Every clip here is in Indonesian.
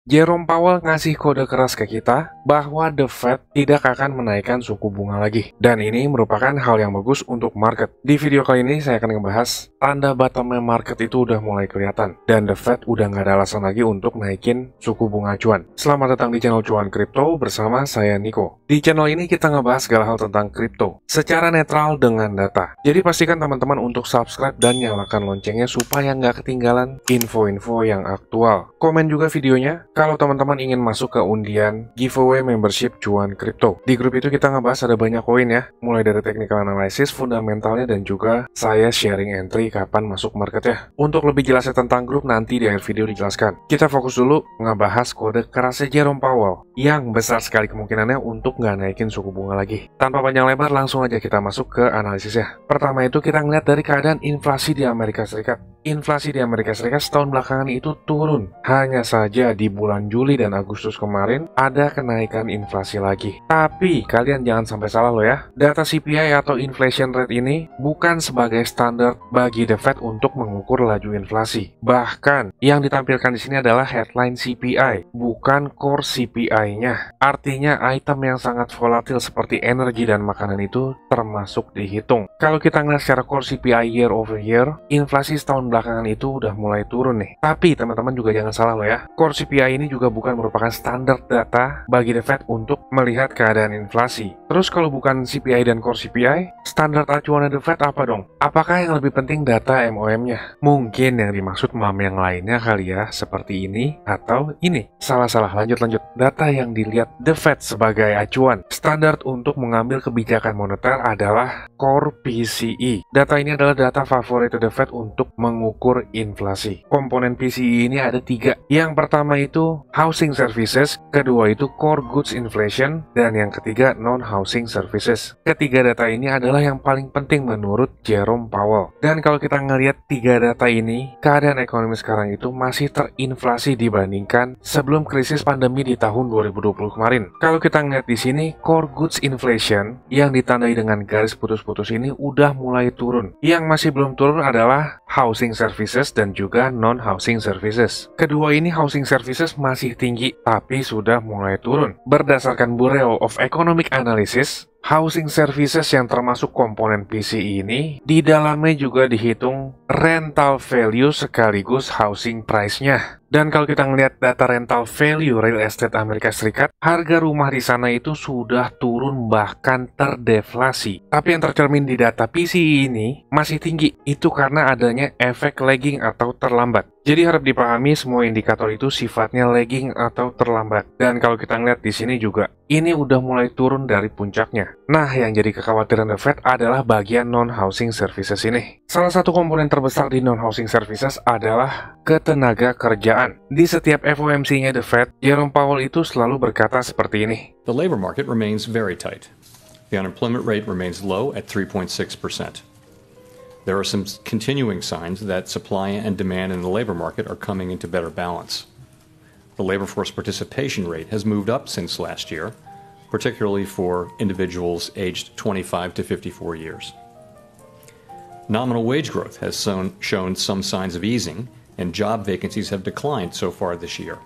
Jerome Powell ngasih kode keras ke kita bahwa The Fed tidak akan menaikkan suku bunga lagi. Dan ini merupakan hal yang bagus untuk market. Di video kali ini saya akan ngebahas tanda bottomnya market itu udah mulai kelihatan. Dan The Fed udah nggak ada alasan lagi untuk naikin suku bunga acuan. Selamat datang di channel Cuan Kripto bersama saya Niko. Di channel ini kita ngebahas segala hal tentang kripto secara netral dengan data. Jadi pastikan teman-teman untuk subscribe dan nyalakan loncengnya supaya nggak ketinggalan info-info yang aktual. Komen juga videonya kalau teman-teman ingin masuk ke undian giveaway membership Cuan Kripto. Di grup itu kita ngebahas ada banyak koin ya, mulai dari technical analysis, fundamentalnya, dan juga saya sharing entry kapan masuk market ya. Untuk lebih jelasnya tentang grup nanti di akhir video dijelaskan. Kita fokus dulu ngebahas kode kerasnya Jerome Powell yang besar sekali kemungkinannya untuk nggak naikin suku bunga lagi. Tanpa panjang lebar langsung aja kita masuk ke analisisnya. Pertama itu kita ngeliat dari keadaan inflasi di Amerika Serikat. Inflasi di Amerika Serikat setahun belakangan itu turun. Hanya saja di bulan Juli dan Agustus kemarin ada kenaikan inflasi lagi. Tapi kalian jangan sampai salah loh ya. Data CPI atau inflation rate ini bukan sebagai standar bagi The Fed untuk mengukur laju inflasi. Bahkan yang ditampilkan di sini adalah headline CPI, bukan core CPI-nya. Artinya item yang sangat volatil seperti energi dan makanan itu termasuk dihitung. Kalau kita ngeliat secara core CPI year over year, inflasi setahun belakangan itu udah mulai turun nih. Tapi teman-teman juga jangan salah loh ya. Core CPI ini juga bukan merupakan standar data bagi The Fed untuk melihat keadaan inflasi. Terus kalau bukan CPI dan Core CPI, standar acuan The Fed apa dong? Apakah yang lebih penting data MOM-nya? Mungkin yang dimaksud MOM yang lainnya kali ya, seperti ini atau ini. Salah-salah, lanjut. Data yang dilihat The Fed sebagai acuan standar untuk mengambil kebijakan moneter adalah Core PCE. Data ini adalah data favorit The Fed untuk mengukur inflasi. Komponen PCE ini ada 3. Yang pertama itu housing services, kedua itu core goods inflation, dan yang ketiga non-housing services. Ketiga data ini adalah yang paling penting menurut Jerome Powell. Dan kalau kita ngelihat 3 data ini, keadaan ekonomi sekarang itu masih terinflasi dibandingkan sebelum krisis pandemi di tahun 2020 kemarin. Kalau kita ngelihat di sini, core goods inflation yang ditandai dengan garis putus-putus ini udah mulai turun. Yang masih belum turun adalah housing services dan juga non-housing services. Kedua ini housing services masih tinggi tapi sudah mulai turun. Berdasarkan Bureau of Economic Analysis, housing services yang termasuk komponen PCE ini di dalamnya juga dihitung rental value sekaligus housing price-nya. Dan kalau kita ngelihat data rental value real estate Amerika Serikat, harga rumah di sana itu sudah turun bahkan terdeflasi. Tapi yang tercermin di data PCE ini masih tinggi. Itu karena adanya efek lagging atau terlambat. Jadi harap dipahami semua indikator itu sifatnya lagging atau terlambat. Dan kalau kita ngeliat di sini juga, ini udah mulai turun dari puncaknya. Nah, yang jadi kekhawatiran The Fed adalah bagian non-housing services ini. Salah satu komponen terbesar di non-housing services adalah ketenaga kerjaan. Di setiap FOMC-nya The Fed, Jerome Powell itu selalu berkata seperti ini. The labor market remains very tight. The unemployment rate remains low at 3.6%. There are some continuing signs that supply and demand in the labor market are coming into better balance. The labor force participation rate has moved up since last year, particularly for individuals aged 25 to 54 years. Nominal wage growth has shown some signs of easing, and job vacancies have declined so far this year.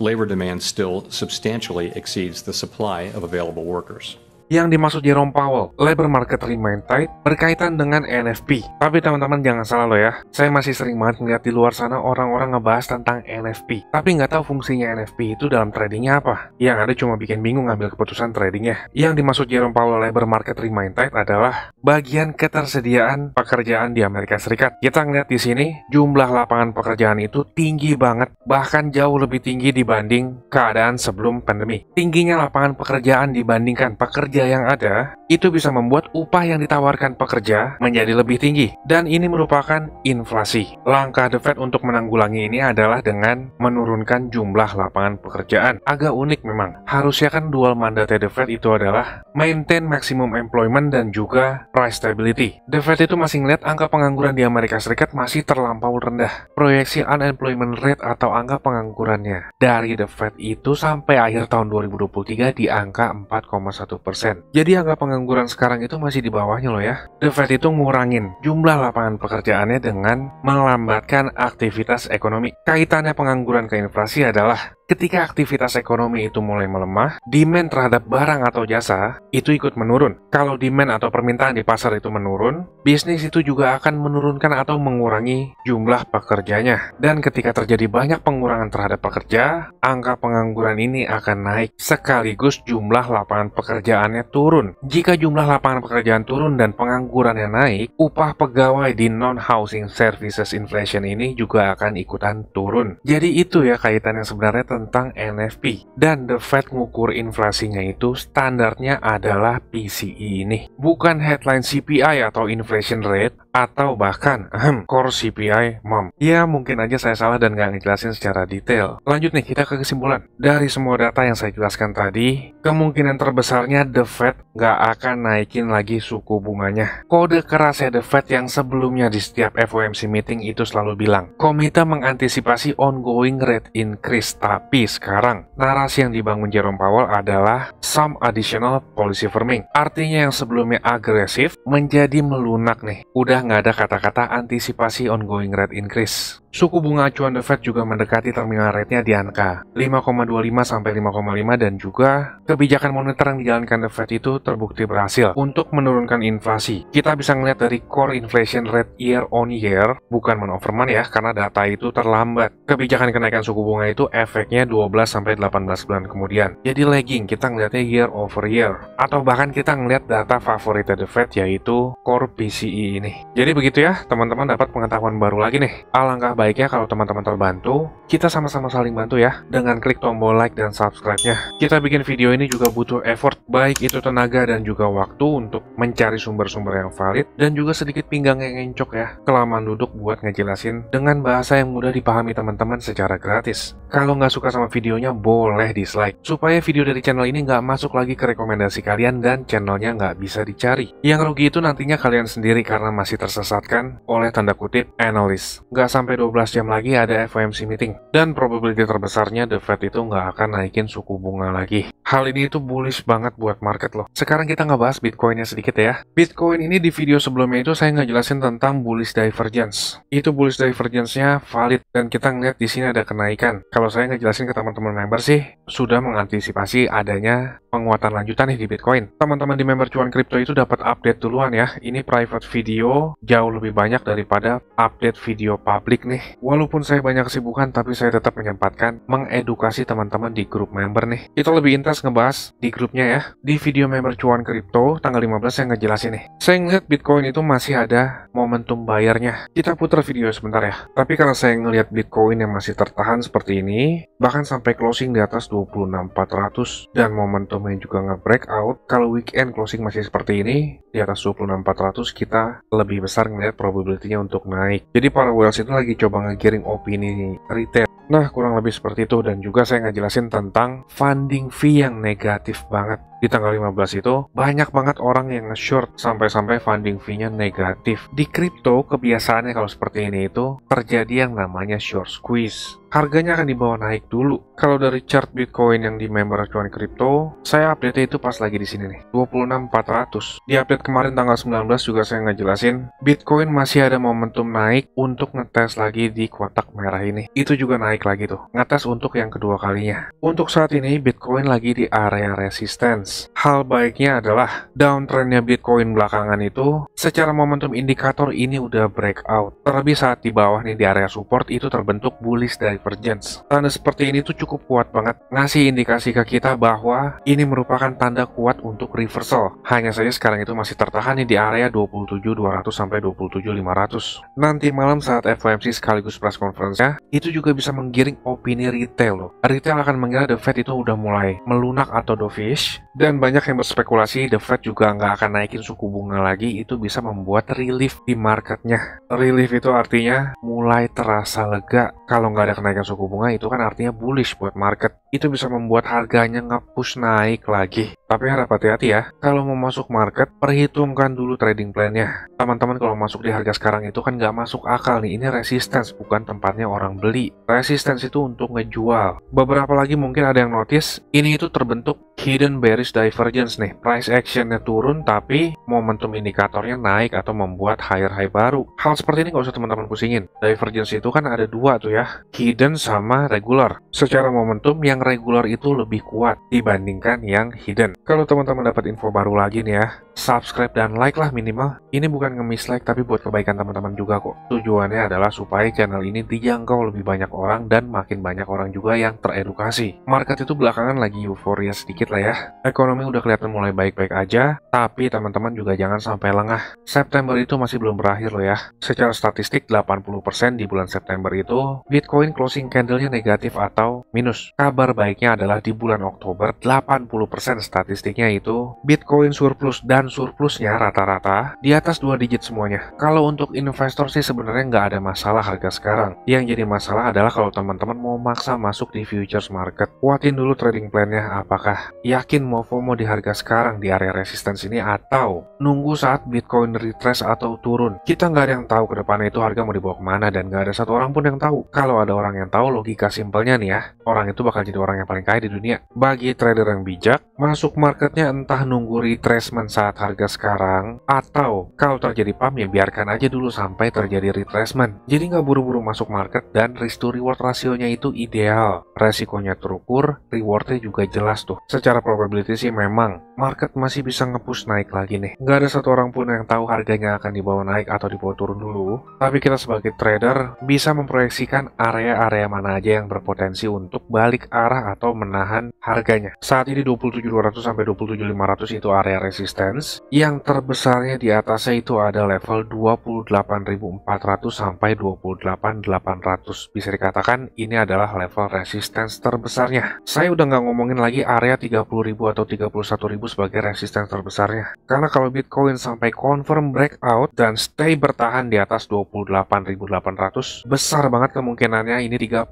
Labor demand still substantially exceeds the supply of available workers. Yang dimaksud Jerome Powell, labor market remain tight berkaitan dengan NFP. Tapi teman-teman jangan salah loh ya, saya masih sering banget ngeliat di luar sana orang-orang ngebahas tentang NFP. Tapi nggak tahu fungsinya NFP itu dalam tradingnya apa. Yang ada cuma bikin bingung ngambil keputusan tradingnya. Yang dimaksud Jerome Powell labor market remain tight adalah bagian ketersediaan pekerjaan di Amerika Serikat. Kita ngeliat di sini, jumlah lapangan pekerjaan itu tinggi banget. Bahkan jauh lebih tinggi dibanding keadaan sebelum pandemi. Tingginya lapangan pekerjaan dibandingkan pekerja yang ada, itu bisa membuat upah yang ditawarkan pekerja menjadi lebih tinggi. Dan ini merupakan inflasi. Langkah The Fed untuk menanggulangi ini adalah dengan menurunkan jumlah lapangan pekerjaan. Agak unik memang. Harusnya kan dual mandat The Fed itu adalah maintain maximum employment dan juga price stability. The Fed itu masih ngeliat angka pengangguran di Amerika Serikat masih terlampau rendah. Proyeksi unemployment rate atau angka penganggurannya dari The Fed itu sampai akhir tahun 2023 di angka 4,1%. 3%. Jadi angka pengangguran sekarang itu masih di bawahnya loh ya. The Fed itu ngurangin jumlah lapangan pekerjaannya dengan melambatkan aktivitas ekonomi. Kaitannya pengangguran ke inflasi adalah ketika aktivitas ekonomi itu mulai melemah, demand terhadap barang atau jasa itu ikut menurun. Kalau demand atau permintaan di pasar itu menurun, bisnis itu juga akan menurunkan atau mengurangi jumlah pekerjanya. Dan ketika terjadi banyak pengurangan terhadap pekerja, angka pengangguran ini akan naik sekaligus jumlah lapangan pekerjaannya turun. Jika jumlah lapangan pekerjaan turun dan penganggurannya naik, upah pegawai di non-housing services inflation ini juga akan ikutan turun. Jadi itu ya kaitan yang sebenarnya tentang NFP. Dan The Fed ngukur inflasinya itu standarnya adalah PCE ini, bukan headline CPI atau inflation rate atau bahkan core CPI mom. Ya mungkin aja saya salah dan nggak ngejelasin secara detail. Lanjut nih, kita ke kesimpulan. Dari semua data yang saya jelaskan tadi, kemungkinan terbesarnya The Fed nggak akan naikin lagi suku bunganya. Kode kerasnya The Fed yang sebelumnya di setiap FOMC meeting itu selalu bilang, komite mengantisipasi ongoing rate increase. Tapi sekarang, narasi yang dibangun Jerome Powell adalah some additional policy firming. Artinya yang sebelumnya agresif menjadi melunak nih. Udah nggak ada kata-kata antisipasi ongoing rate increase. Suku bunga acuan The Fed juga mendekati terminal rate-nya di angka 5,25 sampai 5,5 dan juga kebijakan moneter yang dijalankan The Fed itu terbukti berhasil untuk menurunkan inflasi. Kita bisa ngeliat dari core inflation rate year on year, bukan month-over-month ya, karena data itu terlambat. Kebijakan kenaikan suku bunga itu efeknya 12 sampai 18 bulan kemudian. Jadi lagging, kita ngeliatnya year over year. Atau bahkan kita ngeliat data favorit The Fed yaitu core PCE ini. Jadi begitu ya, teman-teman dapat pengetahuan baru lagi nih. Alangkah baiknya kalau teman-teman terbantu, kita sama-sama saling bantu ya, dengan klik tombol like dan subscribe-nya. Kita bikin video ini juga butuh effort, baik itu tenaga dan juga waktu untuk mencari sumber-sumber yang valid, dan juga sedikit pinggang yang encok ya, kelamaan duduk buat ngejelasin dengan bahasa yang mudah dipahami teman-teman secara gratis. Kalau nggak suka sama videonya, boleh dislike, supaya video dari channel ini nggak masuk lagi ke rekomendasi kalian dan channelnya nggak bisa dicari. Yang rugi itu nantinya kalian sendiri karena masih tersesatkan oleh tanda kutip analis. Nggak sampai 12 jam lagi ada FOMC meeting, dan probability terbesarnya The Fed itu nggak akan naikin suku bunga lagi. Hal ini itu bullish banget buat market loh. Sekarang kita ngebahas Bitcoinnya sedikit ya. Bitcoin ini di video sebelumnya itu saya ngejelasin tentang bullish divergence. Itu bullish divergence-nya valid dan kita ngeliat di sini ada kenaikan. Kalau saya ngejelasin ke teman-teman member sih, sudah mengantisipasi adanya penguatan lanjutan nih di Bitcoin. Teman-teman di member cuan kripto itu dapat update duluan ya. Ini private video jauh lebih banyak daripada update video publik nih. Walaupun saya banyak kesibukan, tapi saya tetap menyempatkan mengedukasi teman-teman di grup member nih. Kita lebih intens ngebahas di grupnya ya. Di video member cuan kripto tanggal 15 saya ngejelasin nih. Saya ngeliat Bitcoin itu masih ada momentum bayarnya. Kita putar video sebentar ya. Tapi karena saya ngeliat Bitcoin yang masih tertahan seperti ini, bahkan sampai closing di atas 26.400 dan momentumnya juga nge-breakout, kalau weekend closing masih seperti ini di atas 26.400, kita lebih besar ngeliat probability-nya untuk naik. Jadi para whales itu lagi coba ngegiring opini retail. Nah, kurang lebih seperti itu, dan juga saya ngejelasin tentang funding fee yang negatif banget. Di tanggal 15 itu, banyak banget orang yang nge-short sampai-sampai funding fee-nya negatif. Di kripto, kebiasaannya kalau seperti ini itu terjadi yang namanya short squeeze. Harganya akan dibawa naik dulu. Kalau dari chart Bitcoin yang di member acuan kripto, saya update itu pas lagi di sini nih, 26.400. Di update kemarin tanggal 19 juga saya ngejelasin, Bitcoin masih ada momentum naik untuk ngetes lagi di kotak merah ini. Itu juga naik lagi tuh, ngetes untuk yang kedua kalinya. Untuk saat ini, Bitcoin lagi di area resistance. Hal baiknya adalah downtrendnya Bitcoin belakangan itu, secara momentum indikator ini udah breakout. Terlebih saat di bawah nih di area support itu terbentuk bullish divergence. Tanda seperti ini tuh cukup kuat banget, ngasih indikasi ke kita bahwa ini merupakan tanda kuat untuk reversal. Hanya saja sekarang itu masih tertahan nih di area 27.200 sampai 27.500. Nanti malam saat FOMC sekaligus press conference-nya, itu juga bisa menggiring opini retail loh. Retail akan mengira The Fed itu udah mulai melunak atau dovish, dan banyak yang berspekulasi The Fed juga nggak akan naikin suku bunga lagi. Itu bisa membuat relief di marketnya. Relief itu artinya mulai terasa lega. Kalau nggak ada kenaikan suku bunga, itu kan artinya bullish buat market. Itu bisa membuat harganya nge-push naik lagi. Tapi harap hati-hati ya, kalau mau masuk market, perhitungkan dulu trading plan-nya. Teman-teman kalau masuk di harga sekarang itu kan nggak masuk akal nih, ini resistance bukan tempatnya orang beli. Resistance itu untuk ngejual. Beberapa lagi mungkin ada yang notice, ini itu terbentuk hidden bearish divergence nih. Price action-nya turun tapi momentum indikatornya naik atau membuat higher high baru. Hal seperti ini nggak usah teman-teman pusingin. Divergence itu kan ada dua tuh ya, hidden sama regular. Secara momentum yang regular itu lebih kuat dibandingkan yang hidden. Kalau teman-teman dapat info baru lagi nih ya, subscribe dan like lah minimal. Ini bukan nge-miss like tapi buat kebaikan teman-teman juga kok. Tujuannya adalah supaya channel ini dijangkau lebih banyak orang dan makin banyak orang juga yang teredukasi. Market itu belakangan lagi euforia sedikit lah ya. Ekonomi udah kelihatan mulai baik-baik aja, tapi teman-teman juga jangan sampai lengah. September itu masih belum berakhir loh ya. Secara statistik 80% di bulan September itu Bitcoin closing candle-nya negatif atau minus. Kabar baiknya adalah di bulan Oktober 80% statistiknya itu Bitcoin surplus, dan surplusnya rata-rata di atas 2 digit semuanya. Kalau untuk investor sih sebenarnya nggak ada masalah harga sekarang. Yang jadi masalah adalah kalau teman-teman mau maksa masuk di futures market. Kuatin dulu trading plan-nya, apakah yakin mau FOMO di harga sekarang di area resistance ini atau nunggu saat Bitcoin retrace atau turun. Kita nggak ada yang tahu ke depannya itu harga mau dibawa kemana dan nggak ada satu orang pun yang tahu. Kalau ada orang yang tahu, logika simpelnya nih ya, orang itu bakal jadi orang yang paling kaya di dunia. Bagi trader yang bijak, masuk marketnya entah nunggu retracement saat harga sekarang, atau kalau terjadi pump ya biarkan aja dulu sampai terjadi retracement. Jadi nggak buru-buru masuk market dan risk to reward rasionya itu ideal. Resikonya terukur, rewardnya juga jelas tuh. Secara probability sih memang market masih bisa nge-push naik lagi nih. Nggak ada satu orang pun yang tahu harganya akan dibawa naik atau dibawa turun dulu. Tapi kita sebagai trader bisa memproyeksikan area-area mana aja yang berpotensi untuk balik arah atau menahan harganya. Saat ini 27.200 sampai 27.500 itu area resistance. Yang terbesarnya di atasnya itu ada level 28.400 sampai 28.800. Bisa dikatakan ini adalah level resistance terbesarnya. Saya udah nggak ngomongin lagi area 30.000 atau 31.000 sebagai resistance terbesarnya. Karena kalau Bitcoin sampai confirm breakout dan stay bertahan di atas 28.800, besar banget kemungkinannya ini 31.000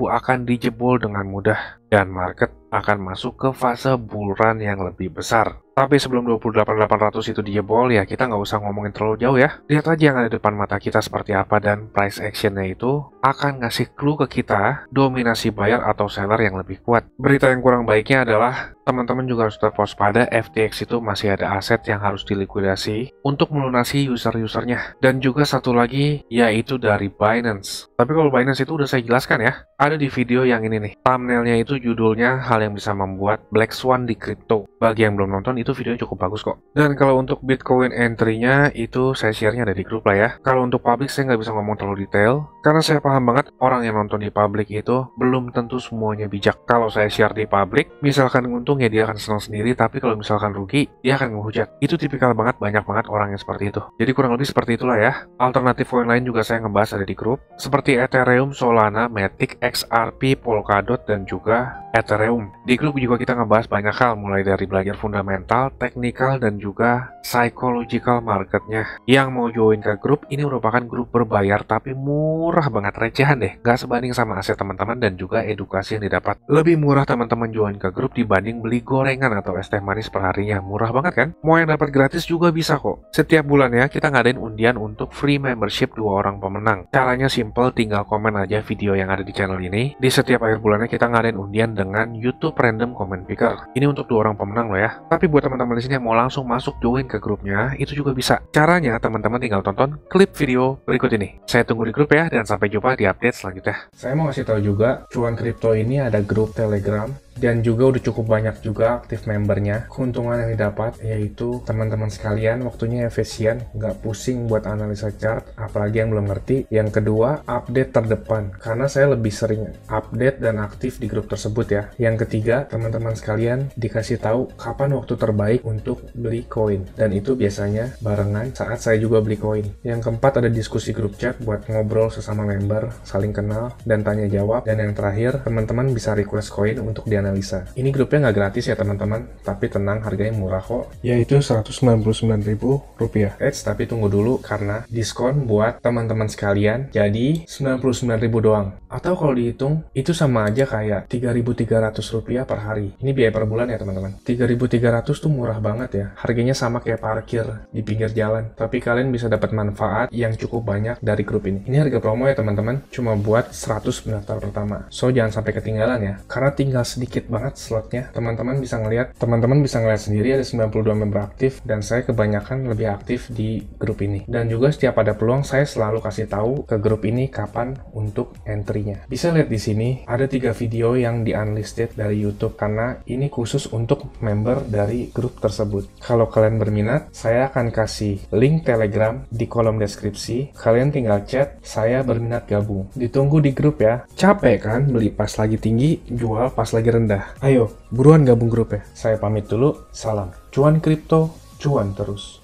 akan dijebol dengan mudah. Dan market akan masuk ke fase bull run yang lebih besar. Tapi sebelum 28.800 itu dijebol ya kita nggak usah ngomongin terlalu jauh ya. Lihat aja yang ada di depan mata kita seperti apa dan price actionnya itu akan ngasih clue ke kita dominasi buyer atau seller yang lebih kuat. Berita yang kurang baiknya adalah teman-teman juga harus tetap waspada, FTX itu masih ada aset yang harus dilikuidasi untuk melunasi user-usernya. Dan juga satu lagi yaitu dari Binance. Tapi kalau Binance itu udah saya jelaskan ya. Ada di video yang ini nih. Thumbnailnya itu judulnya hal yang bisa membuat Black Swan di kripto. Bagi yang belum nonton itu videonya cukup bagus kok. Dan kalau untuk Bitcoin entry-nya itu saya share-nya ada di grup lah ya. Kalau untuk public saya nggak bisa ngomong terlalu detail karena saya paham banget orang yang nonton di public itu belum tentu semuanya bijak. Kalau saya share di public, misalkan untung ya dia akan senang sendiri, tapi kalau misalkan rugi dia akan ngehujat. Itu tipikal banget, banyak banget orang yang seperti itu. Jadi kurang lebih seperti itulah ya. Alternatif koin lain juga saya ngebahas ada di grup seperti Ethereum, Solana, Matic, XRP, Polkadot dan juga Ethereum. Di grup juga kita ngebahas banyak hal mulai dari belajar fundamental, teknikal dan juga psychological marketnya. Yang mau join ke grup ini merupakan grup berbayar tapi murah banget, recehan deh, gak sebanding sama aset teman-teman dan juga edukasi yang didapat. Lebih murah teman-teman join ke grup dibanding beli gorengan atau es teh manis perharinya. Murah banget kan? Mau yang dapat gratis juga bisa kok. Setiap bulannya kita ngadain undian untuk free membership 2 orang pemenang. Caranya simple, tinggal komen aja video yang ada di channel ini. Di setiap akhir bulannya kita ngadain undian dengan YouTube Random Comment Picker. Ini untuk 2 orang pemenang loh ya. Tapi buat teman-teman di sini yang mau langsung masuk join ke grupnya, itu juga bisa. Caranya teman-teman tinggal tonton klip video berikut ini. Saya tunggu di grup ya, dan sampai jumpa di update selanjutnya. Saya mau kasih tahu juga, Cuan Kripto ini ada grup Telegram dan juga udah cukup banyak juga aktif membernya. Keuntungan yang didapat yaitu teman-teman sekalian waktunya efisien, nggak pusing buat analisa chart, apalagi yang belum ngerti. Yang kedua, update terdepan karena saya lebih sering update dan aktif di grup tersebut ya. Yang ketiga, teman-teman sekalian dikasih tahu kapan waktu terbaik untuk beli koin, dan itu biasanya barengan saat saya juga beli koin. Yang keempat, ada diskusi grup chat buat ngobrol sesama member, saling kenal dan tanya jawab. Dan yang terakhir, teman-teman bisa request koin untuk dianalisa Analisa. Ini grupnya nggak gratis ya teman-teman, tapi tenang, harganya murah kok, yaitu Rp199.000. Tapi tunggu dulu karena diskon buat teman-teman sekalian, jadi Rp99.000 doang. Atau kalau dihitung, itu sama aja kayak Rp3.300 per hari. Ini biaya per bulan ya teman-teman. Rp3.300 tuh murah banget ya. Harganya sama kayak parkir di pinggir jalan. Tapi kalian bisa dapat manfaat yang cukup banyak dari grup ini. Ini harga promo ya teman-teman, cuma buat 100 pendaftar pertama. So jangan sampai ketinggalan ya, karena tinggal sedikit banget slotnya. Teman-teman bisa ngelihat sendiri ada 92 member aktif, dan saya kebanyakan lebih aktif di grup ini. Dan juga setiap ada peluang, saya selalu kasih tahu ke grup ini kapan untuk entry-nya. Bisa lihat di sini ada 3 video yang di unlisted dari YouTube, karena ini khusus untuk member dari grup tersebut. Kalau kalian berminat, saya akan kasih link Telegram di kolom deskripsi. Kalian tinggal chat, saya berminat gabung. Ditunggu di grup ya. Capek kan beli pas lagi tinggi, jual pas lagi rendah? Ayo, buruan gabung grup ya. Saya pamit dulu, salam. Cuan kripto, cuan terus.